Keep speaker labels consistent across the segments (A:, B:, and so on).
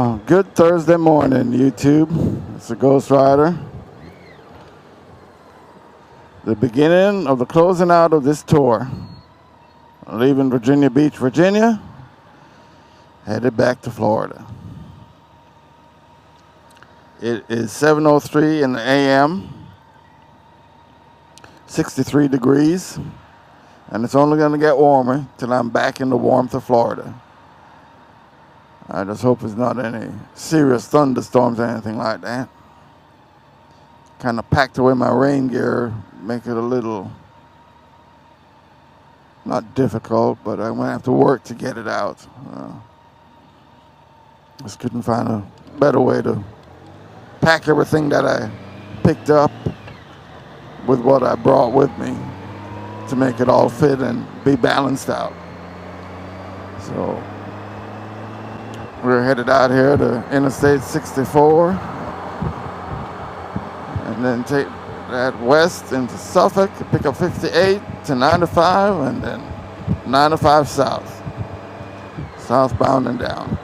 A: Well, good Thursday morning, YouTube. It's the Ghost Rider. The beginning of the closing out of this tour. Leaving Virginia Beach, Virginia, headed back to Florida. It is 7:03 in the a.m., 63 degrees, and it's only going to get warmer till I'm back in the warmth of Florida. I just hope it's not any serious thunderstorms or anything like that. Kind of packed away my rain gear, make it a little, not difficult, but I'm going to have to work to get it out. Just couldn't find a better way to pack everything that I picked up with what I brought with me to make it all fit and be balanced out. So we're headed out here to Interstate 64 and then take that west into Suffolk, pick up 58 to 95 and then 95 south, southbound and down.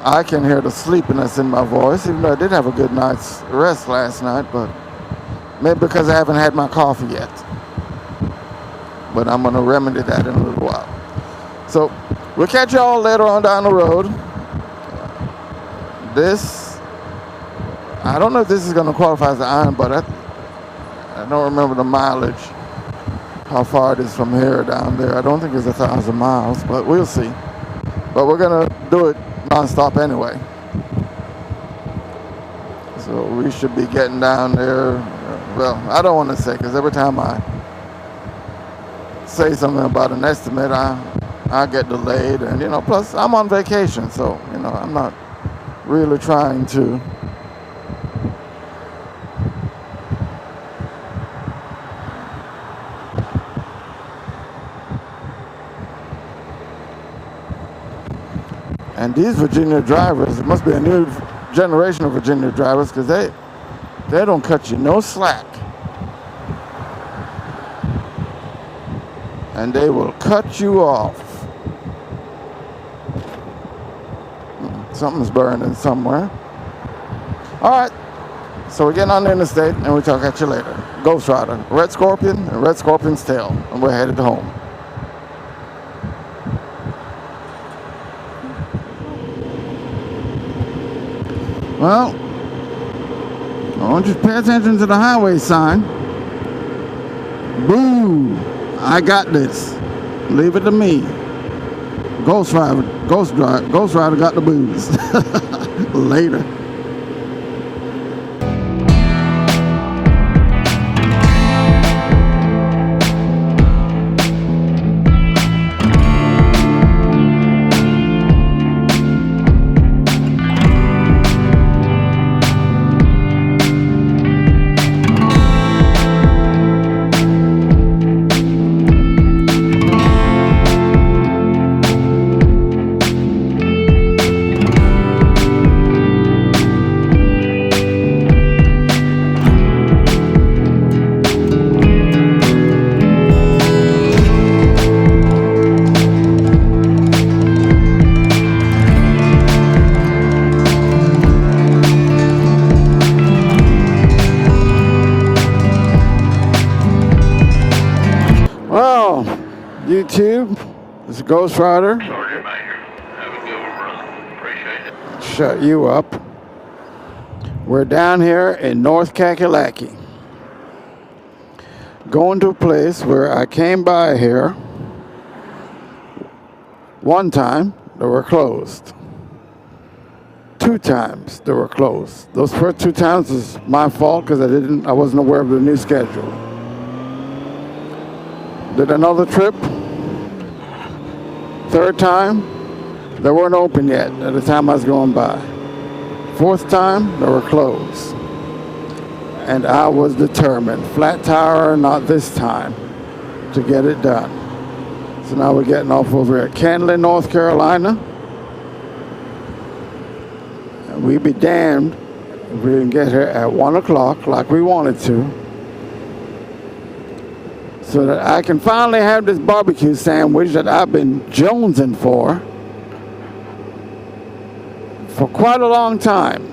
A: I can hear the sleepiness in my voice, even though I did have a good night's rest last night, but maybe because I haven't had my coffee yet. But I'm going to remedy that in a little while. So we'll catch y'all later on down the road. I don't know if this is going to qualify as an iron, but I don't remember the mileage, how far it is from here down there. I don't think it's 1,000 miles, but we'll see. But we're going to do it non-stop anyway. So we should be getting down there. Well, I don't want to say, because every time I say something about an estimate, I get delayed. And, plus I'm on vacation, so, I'm not really trying to And these Virginia drivers, it must be a new generation of Virginia drivers, because they don't cut you no slack. And they will cut you off. Something's burning somewhere. All right, so we're getting on the interstate, and we'll talk at you later. Ghost Rider, Red Scorpion, and Red Scorpion's tail, and we're headed home. Well, I want you to pay attention to the highway sign. Boo! I got this. Leave it to me. Ghost Rider got the booze. Later. YouTube, this is Ghost Rider.
B: Sorry, Major. Have a good one, brother. Appreciate it.
A: Shut you up. We're down here in North Kakalaki. Going to a place where I came by here one time, they were closed. 2 times they were closed. Those first 2 times was my fault because I wasn't aware of the new schedule. Did another trip. 3rd time, they weren't open yet at the time I was going by. 4th time, they were closed. And I was determined, flat tire or not this time, to get it done. So now we're getting off over at Kenley, North Carolina. And we be damned if we didn't get here at 1 o'clock like we wanted to, so that I can finally have this barbecue sandwich that I've been jonesing for for quite a long time.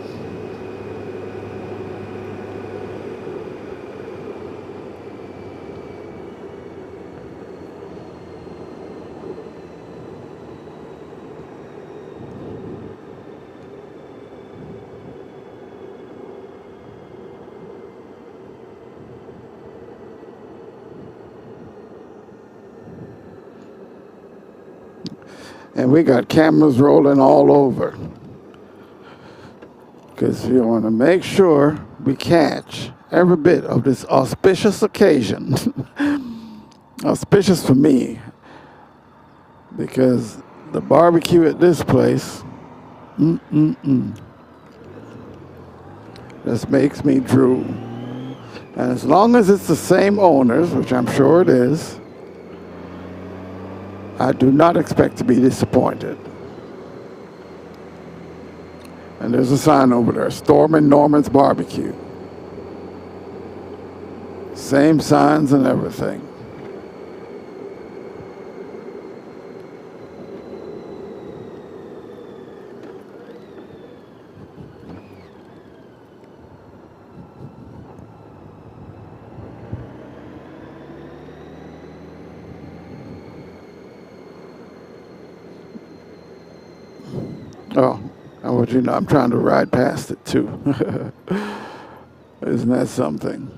A: And we got cameras rolling all over. Because we want to make sure we catch every bit of this auspicious occasion. Auspicious for me. Because the barbecue at this place, just makes me drool. And as long as it's the same owners, which I'm sure it is, I do not expect to be disappointed. And there's a sign over there, Stormin' Norman's Barbecue. Same signs and everything. Oh, and you know, I'm trying to ride past it too. Isn't that something?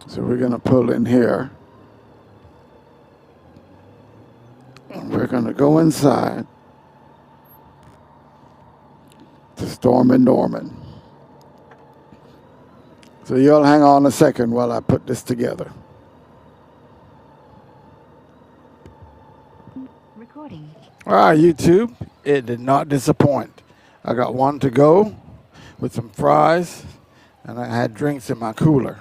A: So we're gonna pull in here. And we're gonna go inside to Stormin' Norman. So you'll hang on a second while I put this together.
C: Recording.
A: All right, YouTube, it did not disappoint. I got one to go with some fries, and I had drinks in my cooler.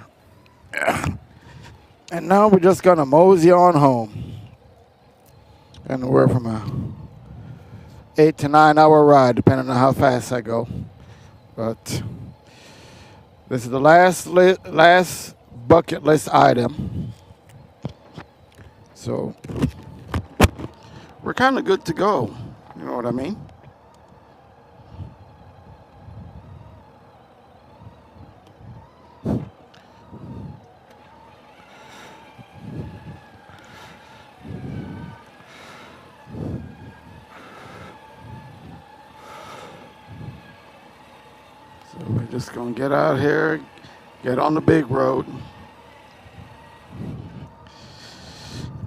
A: And now we're just gonna mosey on home. Anywhere from a 8 to 9 hour ride, depending on how fast I go. But this is the last bucket list item. So we're kind of good to go. You know what I mean? So we're just gonna get out here, get on the big road.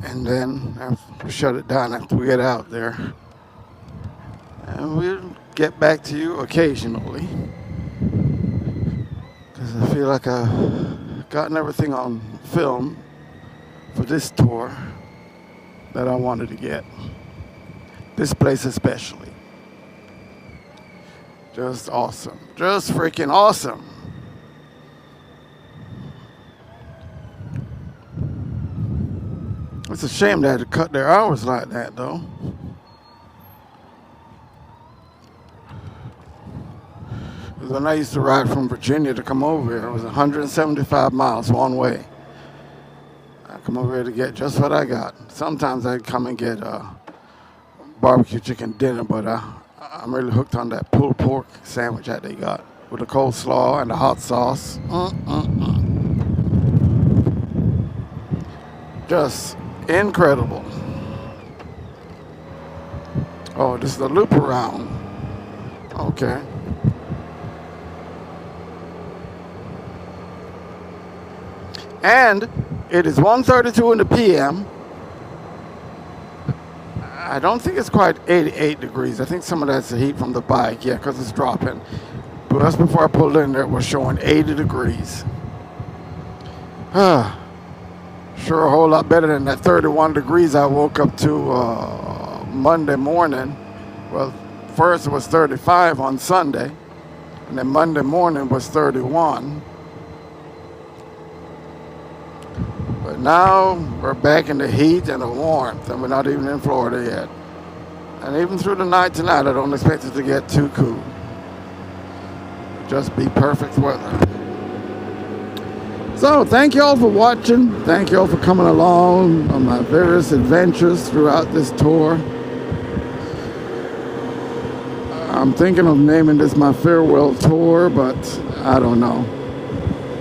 A: And then we'll shut it down after we get out there. And we'll get back to you occasionally. Because I feel like I've gotten everything on film for this tour that I wanted to get. This place especially. Just awesome. Just freaking awesome. It's a shame they had to cut their hours like that, though. Because when I used to ride from Virginia to come over here, it was 175 miles one way. I come over here to get just what I got. Sometimes I'd come and get barbecue chicken dinner, but I'm really hooked on that pulled pork sandwich that they got with the coleslaw and the hot sauce. Just incredible. Oh, this is the loop around. Okay. And it is 1:32 in the p.m. I don't think it's quite 88 degrees. I think some of that's the heat from the bike, yeah, because it's dropping. But just before I pulled in there, it was showing 80 degrees. Sure a whole lot better than that 31 degrees I woke up to Monday morning. Well, first it was 35 on Sunday, and then Monday morning was 31. But now we're back in the heat and the warmth, and we're not even in Florida yet. And even through the night tonight, I don't expect it to get too cool. Just be perfect weather. So thank you all for watching. Thank you all for coming along on my various adventures throughout this tour. I'm thinking of naming this my farewell tour, but I don't know.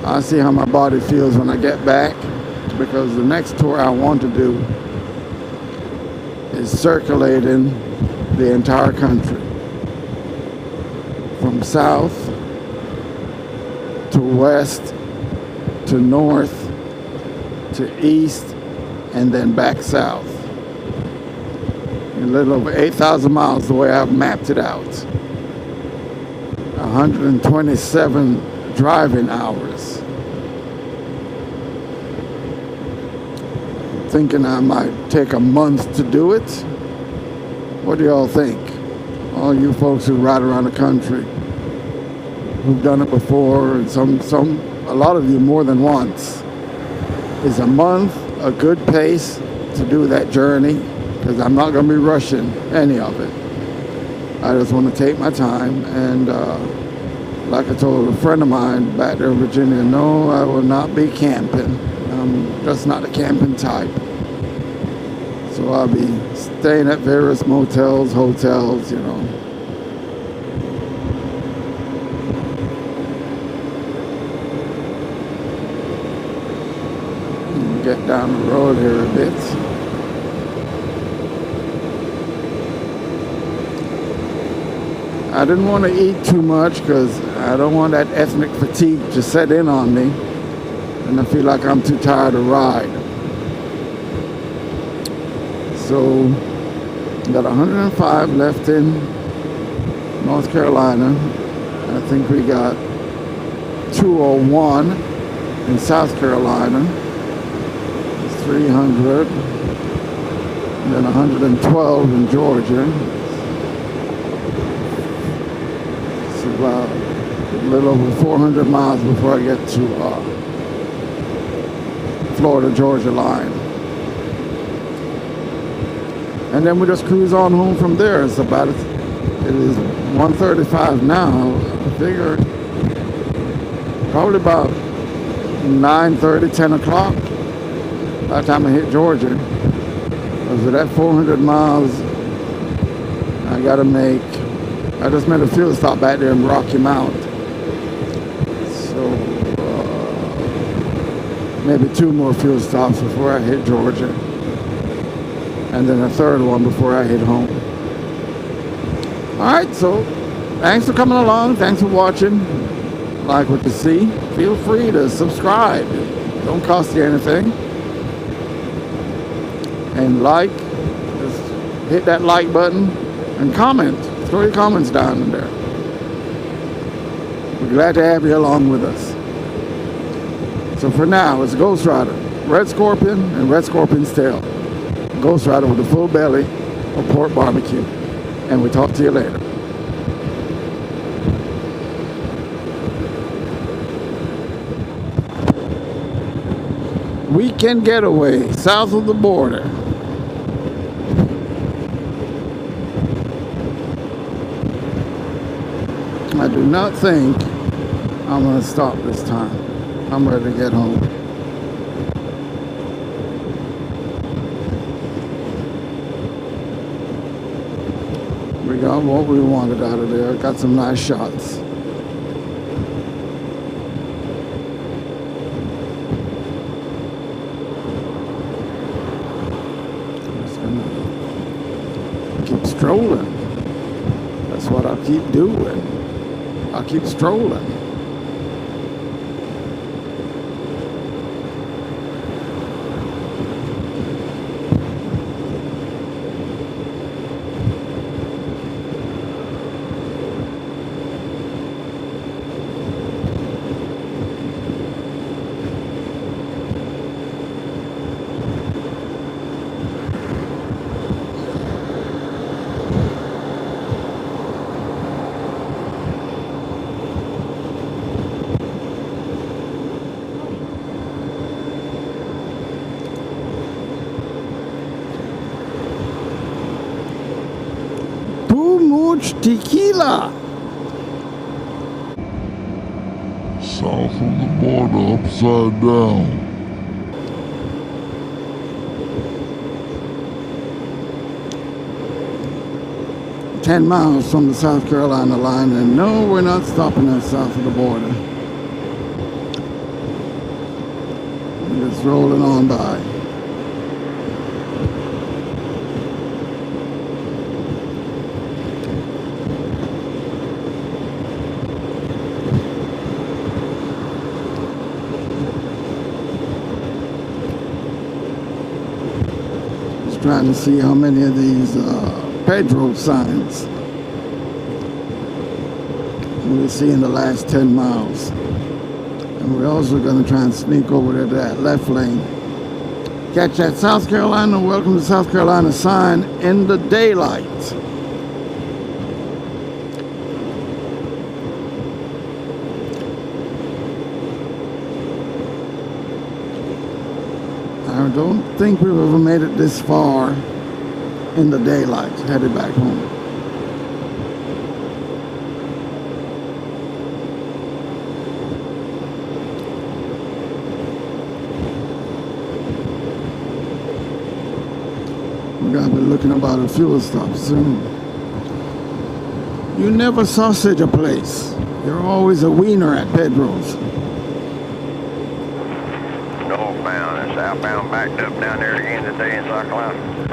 A: I'll see how my body feels when I get back, because the next tour I want to do is circulating the entire country, from south to west to north to east and then back south. A little over 8,000 miles the way I've mapped it out. 127 driving hours. Thinking I might take a month to do it. What do y'all think? All you folks who ride around the country, who've done it before, and a lot of you more than once. Is a month a good pace to do that journey? Because I'm not going to be rushing any of it. I just want to take my time, and like I told a friend of mine back there in Virginia, no, I will not be camping. I'm just not a camping type. So I'll be staying at various motels, hotels, you know. Get down the road here a bit. I didn't want to eat too much because I don't want that ethnic fatigue to set in on me, and I feel like I'm too tired to ride. So got 105 left in North Carolina. I think we got 201 in South Carolina. 300, and then 112 in Georgia. It's about a little over 400 miles before I get to Florida-Georgia line. And then we just cruise on home from there. It is 1:35 now. I figure probably about 9:30, 10 o'clock. By the time I hit Georgia, because of that 400 miles, I just made a fuel stop back there in Rocky Mount. So maybe 2 more fuel stops before I hit Georgia, and then a 3rd one before I hit home. All right, so thanks for coming along. Thanks for watching. Like what you see. Feel free to subscribe. It don't cost you anything. And just hit that like button and comment. Throw your comments down in there. We're glad to have you along with us. So for now, it's Ghost Rider, Red Scorpion, and Red Scorpion's Tail. Ghost Rider with a full belly of pork barbecue. And we'll talk to you later. Weekend getaway south of the border. I do not think I'm going to stop this time. I'm ready to get home. We got what we wanted out of there. Got some nice shots. Just gonna keep strolling. That's what I'll keep doing. I'll keep strolling. Tequila.
C: Some
A: south of the border upside down. 10 miles from the South Carolina line, and no, we're not stopping at south of the border. We're just rolling on by. Just trying to see how many of these Pedro signs we see in the last 10 miles. And we're also going to try and sneak over to that left lane. Catch that South Carolina, welcome to South Carolina sign in the daylight. I don't think we've ever made it this far in the daylight, headed back home. We're gonna be looking about a fuel stop soon. You never sausage a place. You're always a wiener at Pedro's.
B: Northbound and southbound backed up down there again today in South Carolina.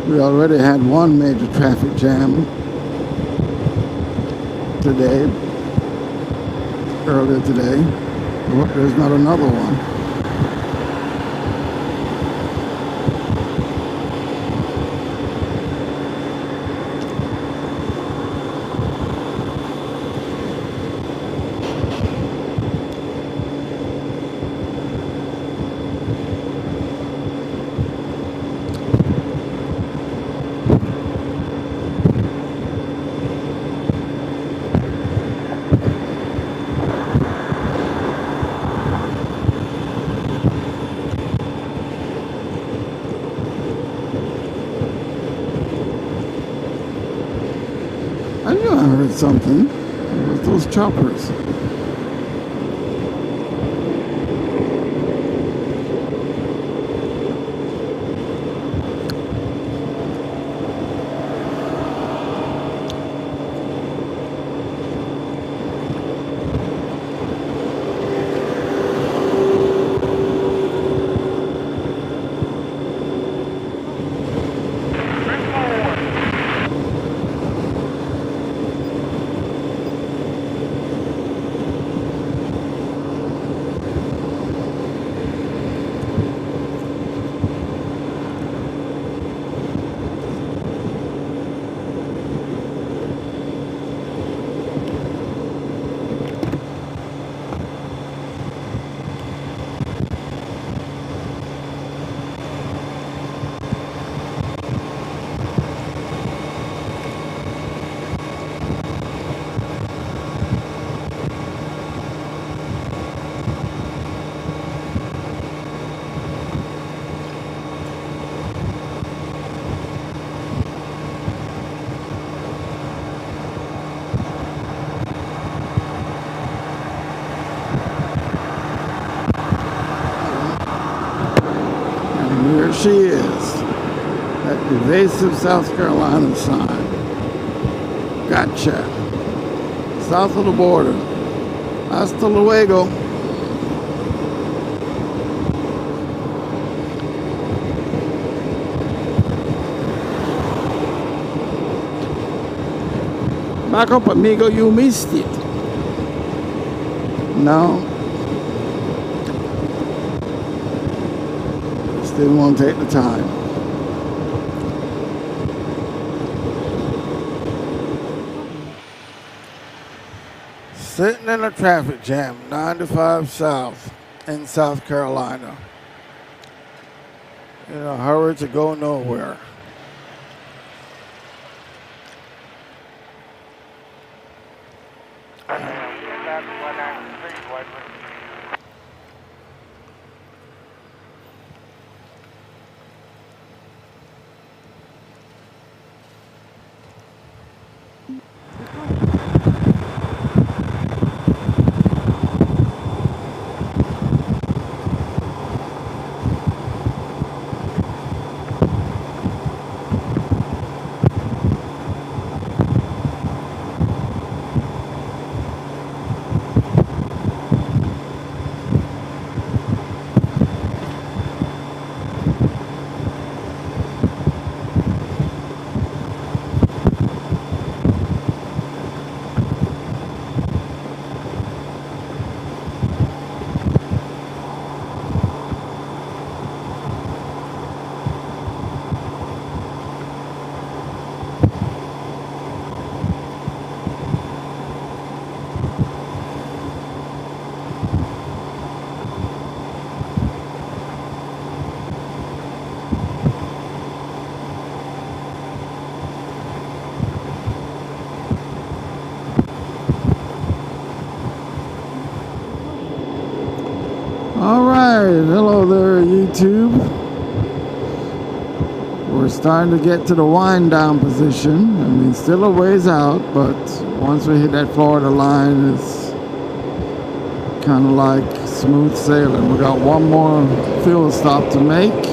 A: We already had one major traffic jam today, earlier today. Well, there's not another one. I knew I heard something. It was those choppers. Here she is, that evasive South Carolina sign. Gotcha. South of the border. Hasta luego. Back up, amigo, you missed it. No. Didn't want to take the time. Sitting in a traffic jam, 95 South in South Carolina. in a hurry to go nowhere. Alright, hello there YouTube. We're starting to get to the wind down position. I mean, still a ways out, but once we hit that Florida line, it's kind of like smooth sailing. We got one more fuel stop to make.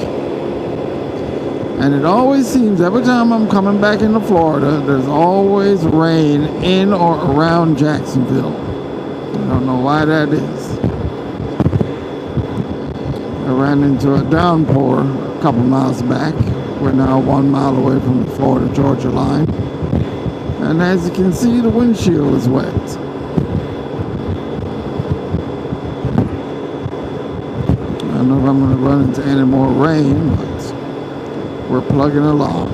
A: And it always seems, every time I'm coming back into Florida, there's always rain in or around Jacksonville. I don't know why that is. I ran into a downpour a couple miles back. We're now 1 mile away from the Florida-Georgia line. And as you can see, the windshield is wet. I don't know if I'm going to run into any more rain, but we're plugging along.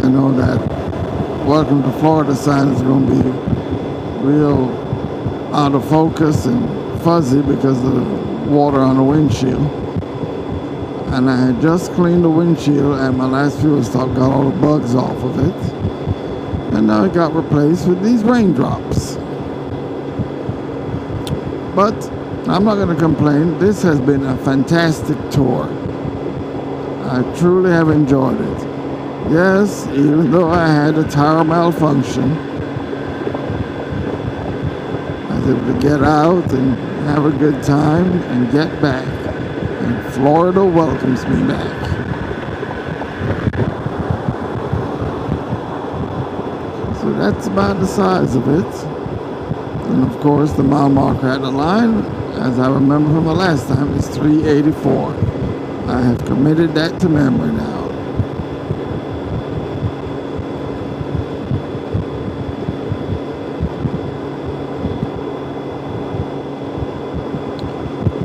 A: I know that welcome to Florida sign is going to be real out of focus and fuzzy because of the water on the windshield. And I had just cleaned the windshield at my last fuel stop, got all the bugs off of it. And now it got replaced with these raindrops. But I'm not going to complain. This has been a fantastic tour. I truly have enjoyed it. Yes, even though I had a tire malfunction, I was able to get out and have a good time and get back. And Florida welcomes me back. So that's about the size of it. And of course, the mile marker at the line, as I remember from the last time, is 384. I have committed that to memory now.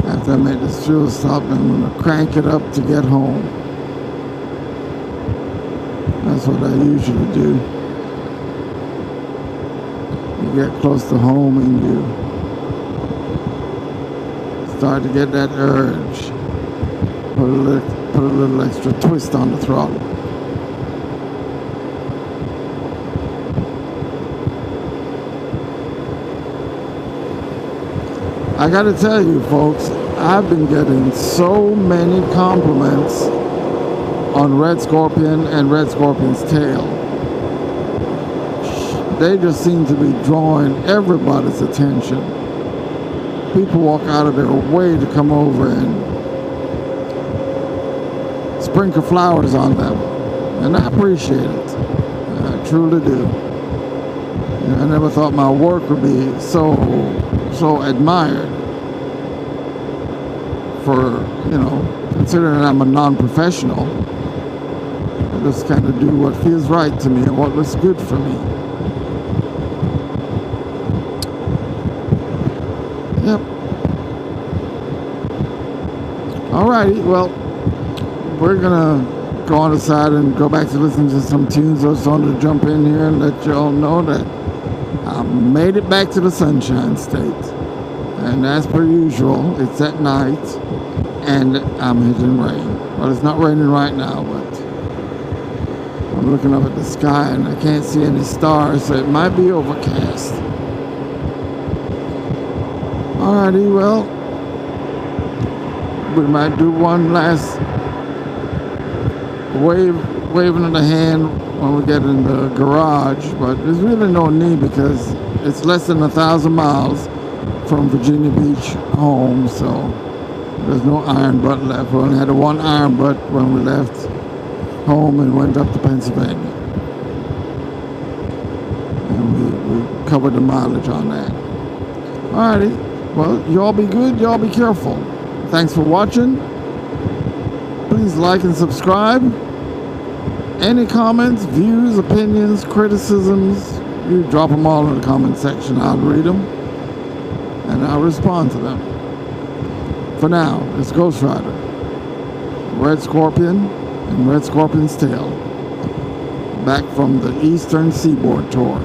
A: After I made this fuel stop, I'm going to crank it up to get home. That's what I usually do. You get close to home and you start to get that urge. Put a little extra twist on the throttle. I gotta tell you folks, I've been getting so many compliments on Red Scorpion and Red Scorpion's tail. They just seem to be drawing everybody's attention. People walk out of their way to come over and sprinkle flowers on them. And I appreciate it. I truly do. I never thought my work would be so admired for, considering I'm a non-professional. I just kind of do what feels right to me and what looks good for me. Yep. Alrighty, well, we're gonna go on the side and go back to listening to some tunes. I just wanted to jump in here and let you all know that I made it back to the Sunshine State. And as per usual, it's at night and I'm hitting rain. Well, it's not raining right now, but I'm looking up at the sky and I can't see any stars, so it might be overcast. Alrighty, well, we might do one last waving of the hand when we get in the garage, but there's really no need because it's less than 1,000 miles from Virginia Beach home, so there's no iron butt left. We only had a one iron butt when we left home and went up to Pennsylvania, and we covered the mileage on that. Alrighty, well, y'all be good, y'all be careful. Thanks for watching. Please like and subscribe. Any comments, views, opinions, criticisms, you drop them all in the comment section. I'll read them and I'll respond to them. For now, it's Ghost Rider, Red Scorpion, and Red Scorpion's Tail, back from the Eastern Seaboard Tour.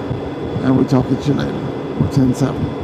A: And we'll talk to you later. We're 10-7.